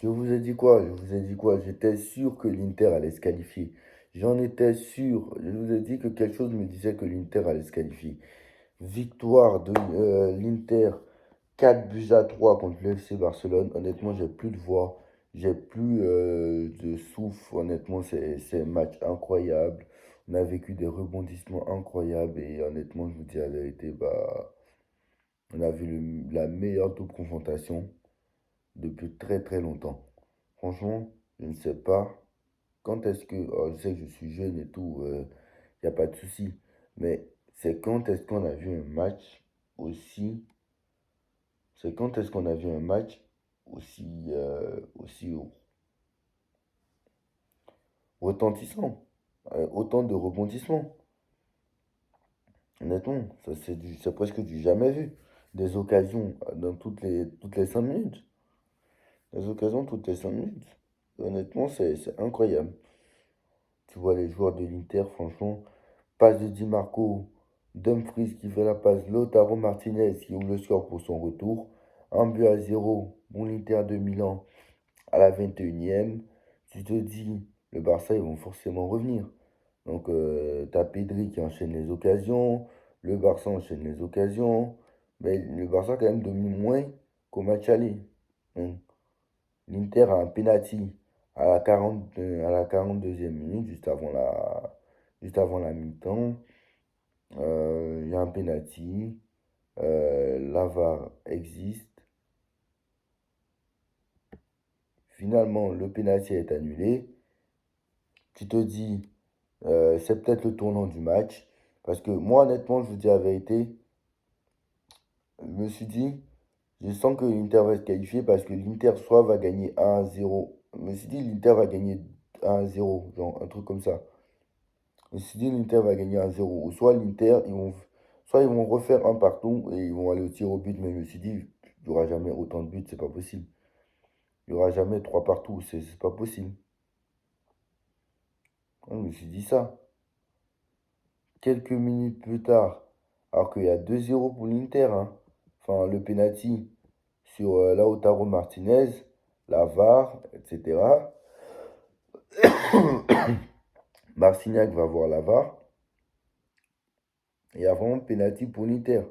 Je vous ai dit quoi? Je vous ai dit quoi? J'étais sûr que l'Inter allait se qualifier. J'en étais sûr. Je vous ai dit que quelque chose me disait que l'Inter allait se qualifier. Victoire de l'Inter 4 buts à 3 contre le FC Barcelone. Honnêtement, j'ai plus de voix. J'ai plus de souffle. Honnêtement, c'est un match incroyable. On a vécu des rebondissements incroyables. Et honnêtement, je vous dis la vérité, bah, on a vu la meilleure double confrontation depuis très très longtemps. Franchement, je ne sais pas quand est-ce que, oh, je sais que je suis jeune et tout, il n'y a pas de souci, mais c'est quand est-ce qu'on a vu un match aussi, c'est quand est-ce qu'on a vu un match aussi retentissant, autant de rebondissements. Honnêtement, ça c'est presque du jamais vu. Des occasions dans toutes les 5 minutes. Des occasions toutes les 5 minutes. Honnêtement, c'est incroyable. Tu vois les joueurs de l'Inter, franchement, passe de Di Marco, Dumfries qui fait la passe, Lautaro Martinez qui ouvre le score pour son retour. 1 but à 0 pour l'Inter de Milan à la 21e. Tu te dis, le Barça, ils vont forcément revenir. Donc, t'as Pedri qui enchaîne les occasions, le Barça enchaîne les occasions, mais le Barça, quand même, domine moins qu'au match aller. Donc, l'Inter a un penalty à la 42e minute, juste avant la mi-temps. Il y a un penalty. La VAR existe. Finalement, le penalty est annulé. Tu te dis, c'est peut-être le tournant du match. Parce que moi, honnêtement, je vous dis la vérité, je me suis dit, je sens que l'Inter va se qualifier parce que l'Inter soit va gagner 1-0. Je me suis dit, l'Inter va gagner 1-0, genre un truc comme ça. Je me suis dit, l'Inter va gagner 1-0. Ou soit ils vont refaire un partout et ils vont aller au tir au but. Mais je me suis dit, il n'y aura jamais autant de buts, c'est pas possible. Il n'y aura jamais 3 partout, c'est pas possible. Je me suis dit ça. Quelques minutes plus tard, alors qu'il y a 2-0 pour l'Inter, hein. Enfin, le penalty sur Lautaro Martinez, la VAR, etc. Marcignac va voir la VAR. Et avant, penalty pour l'Inter.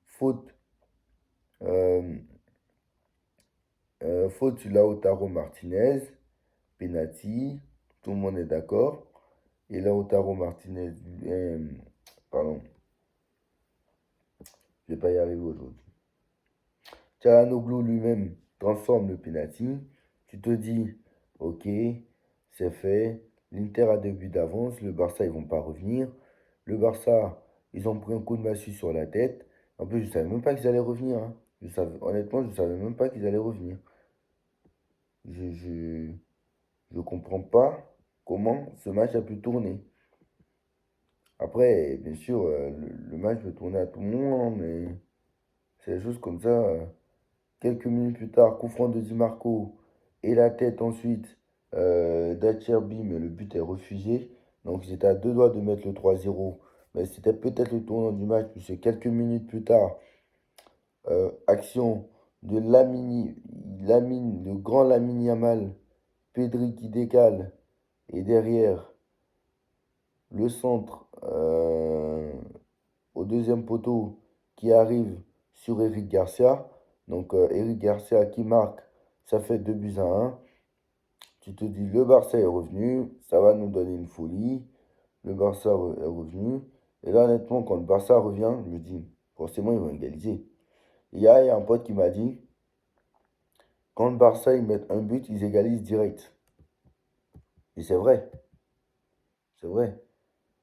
Faute. euh, Faute sur Lautaro Martinez. Penalty. Tout le monde est d'accord. Et Lautaro Martinez. Pardon. Je vais pas y arriver aujourd'hui. Çalhanoğlu lui-même transforme le penalty. Tu te dis, ok, c'est fait. L'Inter a 2 buts d'avance. Le Barça, ils vont pas revenir. Le Barça, ils ont pris un coup de massue sur la tête. En plus, je savais même pas qu'ils allaient revenir, hein. Honnêtement, je savais même pas qu'ils allaient revenir. Je comprends pas comment ce match a pu tourner. Après, bien sûr, le match peut tourner à tout moment, hein, mais c'est des choses comme ça. Quelques minutes plus tard, coup franc de Di Marco et la tête ensuite d'Acerbi, mais le but est refusé. Donc ils étaient à 2 doigts de mettre le 3-0. Mais c'était peut-être le tournant du match, puisque quelques minutes plus tard, action de le grand Lamine Yamal, Pedri qui décale, et derrière, le centre au deuxième poteau qui arrive sur Eric Garcia. Donc Eric Garcia qui marque, ça fait 2 buts à 1. Tu te dis, le Barça est revenu, ça va nous donner une folie. Le Barça est revenu. Et là, honnêtement, quand le Barça revient, je me dis, forcément, ils vont égaliser. Il y a un pote qui m'a dit, quand le Barça, ils mettent un but, ils égalisent direct. Et c'est vrai, c'est vrai.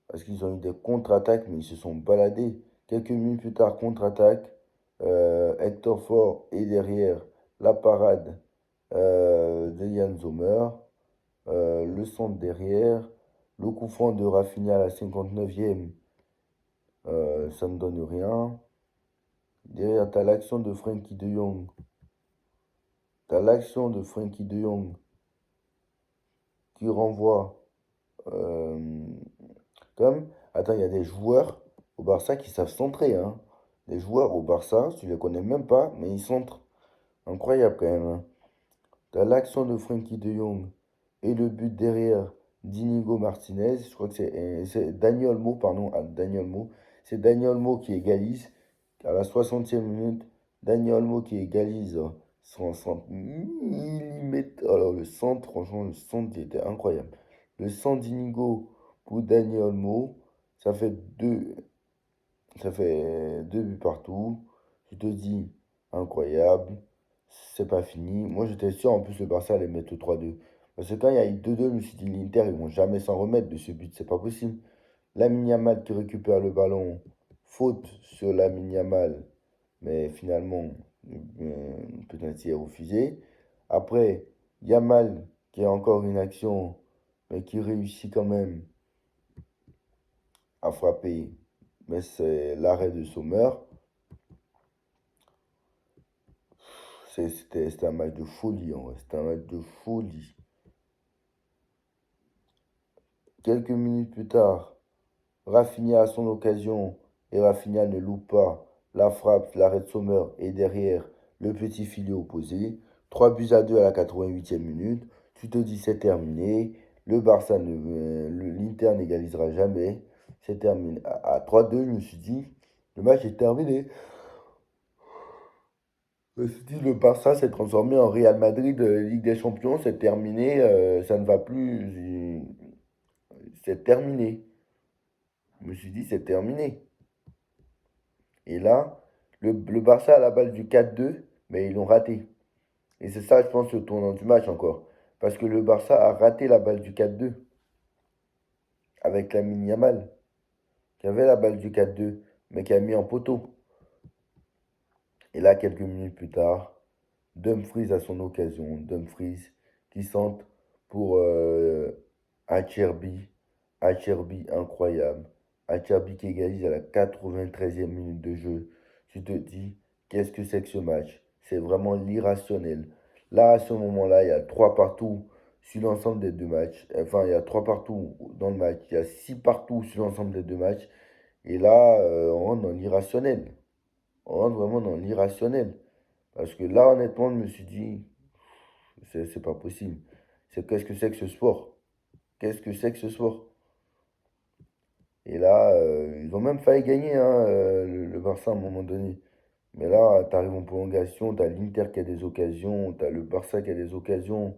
Parce qu'ils ont eu des contre-attaques, mais ils se sont baladés. Quelques minutes plus tard, contre-attaque. Hector Ford est derrière la parade de Yann Sommer. Le centre derrière. Le coup franc de Rafinha à la 59e, ça ne donne rien. Derrière, tu as l'action de Frenkie de Jong. Tu as l'action de Frenkie de Jong qui renvoie. euh, Comme, attends, il y a des joueurs au Barça qui savent centrer, hein. Les joueurs au Barça, tu les connais même pas, mais ils centrent. Incroyable quand même, hein. Tu as l'action de Frenkie de Jong et le but derrière d'Inigo Martinez. Je crois que c'est Daniel Olmo, pardon, Daniel Olmo. C'est Daniel Olmo qui égalise à la 60e minute. Daniel Olmo qui égalise sur un centre millimètre. Alors le centre, franchement, le centre il était incroyable. Le centre d'Inigo pour Daniel Olmo, ça fait deux, ça fait deux buts partout. Je te dis, incroyable. C'est pas fini. Moi, j'étais sûr, en plus, le Barça allait mettre le 3-2. Parce que quand il y a eu 2-2, je me suis dit, l'Inter, ils vont jamais s'en remettre de ce but. C'est pas possible. Lamine Yamal qui récupère le ballon. Faute sur Lamine Yamal. Mais finalement, le penalty est refusé. Après, Yamal qui a encore une action, mais qui réussit quand même à frapper. Mais c'est l'arrêt de Sommer. C'était un match de folie, en vrai. C'était un match de folie. Quelques minutes plus tard, Rafinha a son occasion et Rafinha ne loupe pas. La frappe, l'arrêt de Sommer et derrière le petit filet opposé. 3-2 à la 88e minute. Tu te dis c'est terminé. Le Barça, l'Inter n'égalisera jamais. C'est terminé. À 3-2, je me suis dit, le match est terminé. Je me suis dit, le Barça s'est transformé en Real Madrid Ligue des Champions. C'est terminé. Ça ne va plus. C'est terminé. Je me suis dit, c'est terminé. Et là, le Barça a la balle du 4-2, mais ils l'ont raté. Et c'est ça, je pense, le tournant du match encore. Parce que le Barça a raté la balle du 4-2 avec Lamine Yamal, qui avait la balle du 4-2, mais qui a mis en poteau. Et là, quelques minutes plus tard, Dumfries a son occasion. Dumfries qui centre pour Acerbi. Acerbi, incroyable. Acerbi qui égalise à la 93e minute de jeu. Tu te dis, qu'est-ce que c'est que ce match? C'est vraiment l'irrationnel. Là, à ce moment-là, il y a 3 partout sur l'ensemble des deux matchs. Enfin, il y a 3 partout dans le match. Il y a 6 partout sur l'ensemble des deux matchs. Et là, on rentre dans l'irrationnel. On rentre vraiment dans l'irrationnel. Parce que là, honnêtement, je me suis dit, c'est pas possible. Qu'est-ce que c'est que ce sport? Qu'est-ce que c'est que ce sport? Et là, ils ont même failli gagner hein, le Barça à un moment donné. Mais là, tu arrives en prolongation, tu as l'Inter qui a des occasions, tu as le Barça qui a des occasions.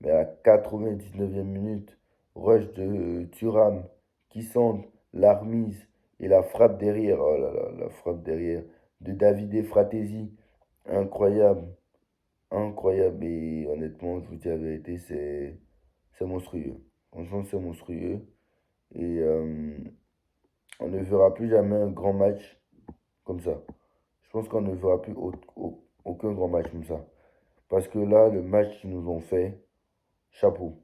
Mais à la 99e minute, rush de Thuram qui centre, la remise et la frappe derrière. Oh là là, la frappe derrière de Davide Fratesi. Incroyable, incroyable. Et honnêtement, je vous dis la vérité, c'est monstrueux. Franchement, c'est monstrueux. Et on ne verra plus jamais un grand match comme ça. Je pense qu'on ne verra plus aucun grand match comme ça. Parce que là, le match qu'ils nous ont fait, chapeau.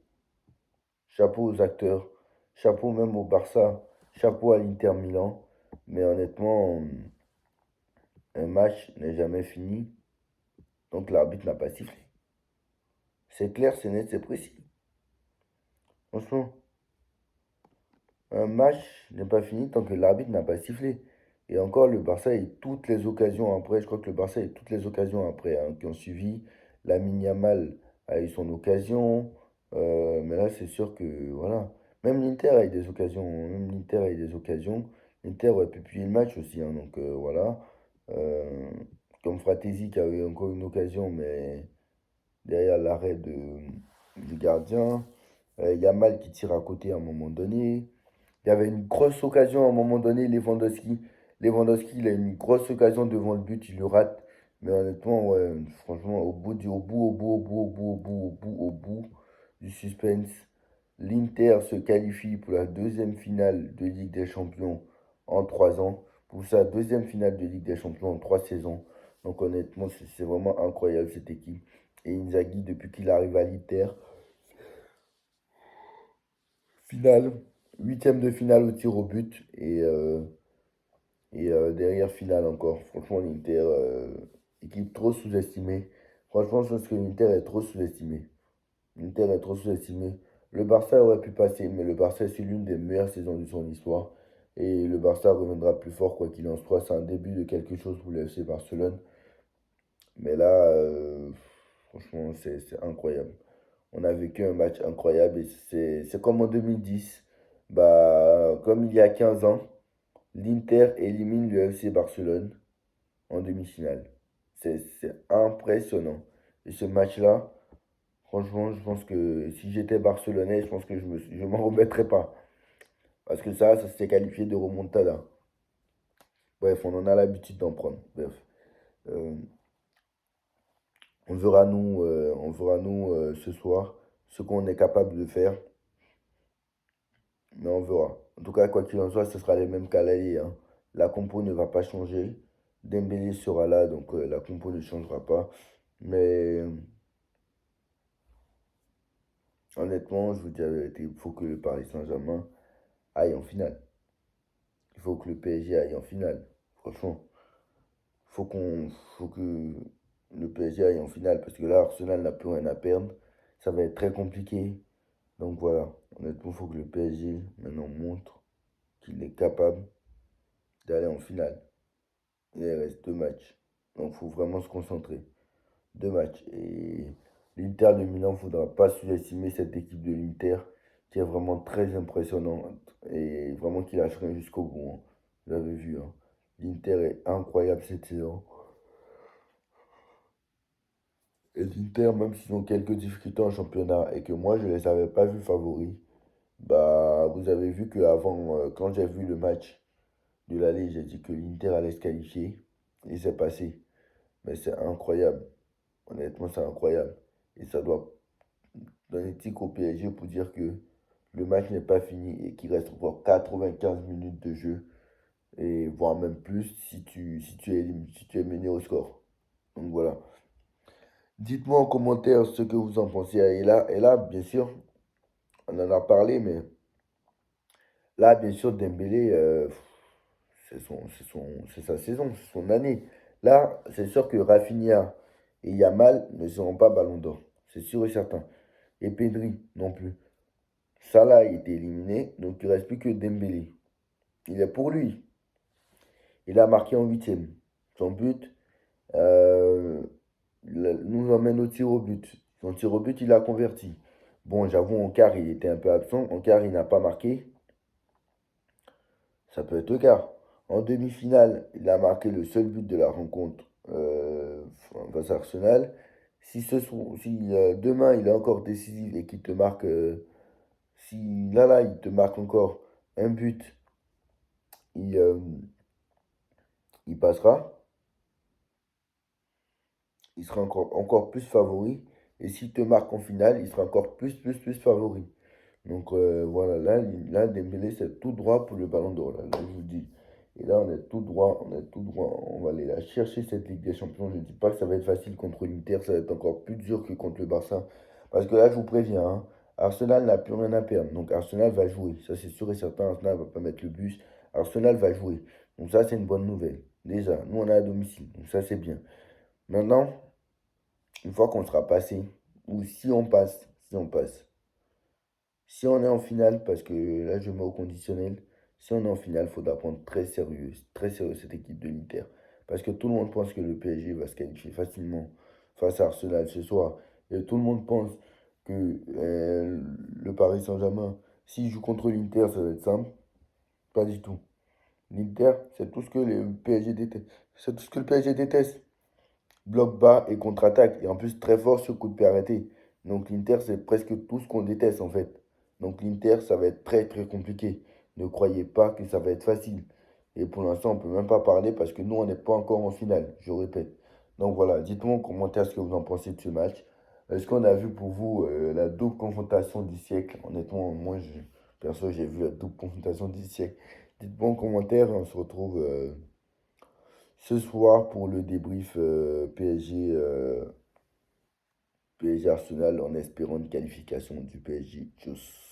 Chapeau aux acteurs, chapeau même au Barça, chapeau à l'Inter Milan. Mais honnêtement, un match n'est jamais fini. Donc l'arbitre n'a pas sifflé. C'est clair, c'est net, c'est précis. Franchement, un match n'est pas fini tant que l'arbitre n'a pas sifflé. Et encore, le Barça a eu toutes les occasions après. Je crois que le Barça a eu toutes les occasions après hein, qui ont suivi. Lamine Yamal a eu son occasion. Mais là, c'est sûr que voilà. Même l'Inter a eu des occasions. Même l'Inter a eu des occasions. L'Inter aurait pu plier le match aussi. Hein, donc voilà. Euh, Comme Fratesi qui a eu encore une occasion, mais derrière l'arrêt du gardien. Yamal qui tire à côté à un moment donné. Il y avait une grosse occasion à un moment donné, Lewandowski. Lewandowski, il a une grosse occasion devant le but, il le rate. Mais honnêtement, ouais, franchement, au bout du suspense, l'Inter se qualifie pour la deuxième finale de Ligue des Champions en 3 ans. Pour sa deuxième finale de Ligue des Champions en 3 saisons. Donc honnêtement, c'est vraiment incroyable cette équipe. Et Inzaghi, depuis qu'il arrive à l'Inter, finale, huitième de finale au tir au but. Et derrière, finale encore. Franchement, l'Inter, équipe trop sous-estimée. Franchement, je pense que l'Inter est trop sous-estimé. L'Inter est trop sous-estimé. Le Barça aurait pu passer, mais le Barça, c'est l'une des meilleures saisons de son histoire. Et le Barça reviendra plus fort, quoi qu'il en soit. C'est un début de quelque chose pour le FC Barcelone. Mais là, Franchement, c'est incroyable. On a vécu un match incroyable et c'est comme en 2010. Bah, comme il y a 15 ans, l'Inter élimine le FC Barcelone en demi-finale. C'est impressionnant. Et ce match-là, franchement, je pense que si j'étais barcelonais, je pense que je m'en remettrais pas. Parce que ça s'est qualifié de remontada. Bref, on en a l'habitude d'en prendre. Bref, euh, on verra nous ce soir ce qu'on est capable de faire, mais on verra. En tout cas, quoi qu'il en soit, ce sera les mêmes qu'à l'aller, hein. La compo ne va pas changer. Dembélé sera là, donc la compo ne changera pas. Mais honnêtement, je vous dis la vérité, il faut que le Paris Saint-Germain aille en finale. Il faut que le PSG aille en finale. Franchement, faut qu'on, faut que le PSG aille en finale parce que là, Arsenal n'a plus rien à perdre. Ça va être très compliqué. Donc voilà, honnêtement, il faut que le PSG maintenant montre qu'il est capable d'aller en finale. Il reste 2 matchs. Donc il faut vraiment se concentrer. 2 matchs. Et l'Inter de Milan, il ne faudra pas sous-estimer cette équipe de l'Inter qui est vraiment très impressionnante et vraiment qui lâche rien jusqu'au bout, hein. Vous avez vu, hein. L'Inter est incroyable cette saison. Et l'Inter, même s'ils ont quelques difficultés en championnat et que moi je ne les avais pas vus favoris, bah vous avez vu que avant, quand j'ai vu le match de l'aller, j'ai dit que l'Inter allait se qualifier. Et c'est passé. Mais c'est incroyable. Honnêtement, c'est incroyable. Et ça doit donner tic au PSG pour dire que le match n'est pas fini et qu'il reste encore 95 minutes de jeu. Et voire même plus si tu es mené au score. Donc voilà. Dites-moi en commentaire ce que vous en pensez. Et là, bien sûr, on en a parlé, mais là, bien sûr, Dembélé, c'est sa saison, c'est son année. Là, c'est sûr que Rafinha et Yamal ne seront pas Ballon d'Or. C'est sûr et certain. Et Pedri non plus. Salah a été éliminé, donc il ne reste plus que Dembélé. Il est pour lui. Il a marqué en huitième. Son but nous emmène au tir au but. Son tir au but, il a converti. Bon, j'avoue, en quart, il était un peu absent. En quart, il n'a pas marqué. Ça peut être le cas. En demi-finale, il a marqué le seul but de la rencontre face à Arsenal. Si demain il est encore décisif et qu'il te marque, si là, il te marque encore un but, il, euh, il passera. Il sera encore plus favori. Et s'il te marque en finale, il sera encore plus favori. Donc voilà, là, Dembélé, c'est tout droit pour le Ballon d'Or. Là, je vous dis. Et là, on est tout droit, on est tout droit. On va aller la chercher, cette Ligue des Champions. Je ne dis pas que ça va être facile contre l'Inter, ça va être encore plus dur que contre le Barça. Parce que là, je vous préviens, hein, Arsenal n'a plus rien à perdre. Donc Arsenal va jouer. Ça, c'est sûr et certain. Arsenal ne va pas mettre le bus. Arsenal va jouer. Donc ça, c'est une bonne nouvelle. Déjà, nous, on est à domicile. Donc ça, c'est bien. Maintenant, une fois qu'on sera passé, ou si on passe, si on est en finale, parce que là je mets au conditionnel, si on est en finale, il faudra prendre très sérieux cette équipe de l'Inter. Parce que tout le monde pense que le PSG va se qualifier facilement face à Arsenal ce soir. Et tout le monde pense que le Paris Saint-Germain, s'il joue contre l'Inter, ça va être simple. Pas du tout. L'Inter, c'est tout ce que le PSG déteste. C'est tout ce que le PSG déteste. Bloc bas et contre-attaque. Et en plus, très fort sur coup de pied arrêté. Donc l'Inter, c'est presque tout ce qu'on déteste en fait. Donc l'Inter, ça va être très compliqué. Ne croyez pas que ça va être facile. Et pour l'instant, on ne peut même pas parler parce que nous, on n'est pas encore en finale, je répète. Donc voilà, dites-moi en commentaire ce que vous en pensez de ce match. Est-ce qu'on a vu pour vous la double confrontation du siècle? Honnêtement, moi, perso, j'ai vu la double confrontation du siècle. Dites-moi en commentaire, on se retrouve ce soir pour le débrief PSG Arsenal en espérant une qualification du PSG. Tchuss.